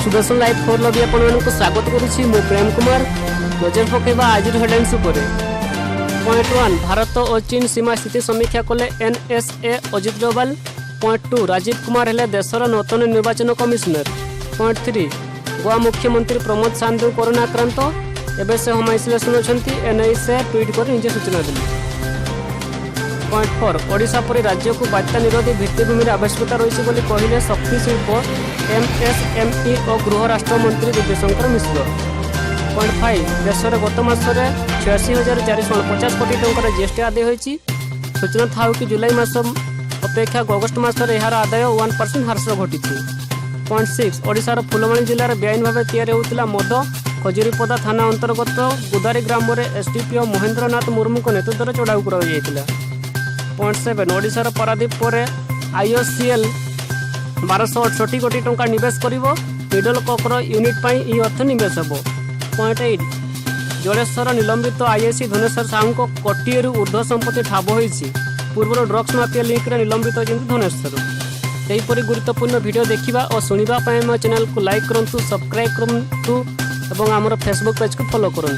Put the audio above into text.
Sudarshan live 4 लबी आपको स्वागत करुच्ची मु प्रेम कुमार। नजर पकेबा आज हेडलाइंस उपरे। पॉइंट 1 भारत और चीन सीमा स्थिति समीक्षा कले एनएसए अजित डोभाल। पॉइंट 2 राजीव कुमार हेले देशर नूतन निर्वाचन कमिशनर। पॉइंट 3 गोवा मुख्यमंत्री प्रमोद साधु कोरोना आक्रांत एवं से होम आइसोलेशन अच्छी एनआई से ट्वीट कर निजे सूचना देते। पॉइंट 4 ओडिशा परि राज्य को बात्या निरोधी भित्तिभूमि आवश्यकता रही कहले शक्ति शिल्प एमएसएमई और गृह राष्ट्र मंत्री दिव्यशंकर मिश्र। पॉइंट 5 देश में गत मसरे 86,449 कोटी टंकार जीएसटी आदाय होती। सूचना था कि जुलाई मास अपेक्षा अगस्ट मसरे यार आदाय 1% ह्रास घटी। पॉइंट 6 ओडिशार फुलवाणी जिलार बेआईन भाव तैयारी होता मद खजुरीपदा थाना अंतर्गत गुदारी ग्राम में एसडीपीओ महेंद्रनाथ मुर्मू नेतृत्व चढ़ाऊ कर। पॉइंट 7 ओडिशार पारादीप पर आईओसीएल 1268 कोटी टंका निवेश करिवो। मिडल ककर यूनिट पर यह अर्थ निवेश हो। पॉइंट 8 जलेश्वर निलंबित आईएसी धनेश्वर साहू को कोटी ऊर्ध्व संपत्ति ठाब होती। पूर्व ड्रग्स माफिया लिंक निलंबित होती धनेश्वर। यहीपरि गुरुत्वपूर्ण वीडियो देखा और शुणा चैनल को लाइक करूँ, सब्सक्राइब करूँ और आमर फेसबुक पेज को फॉलो करूँ।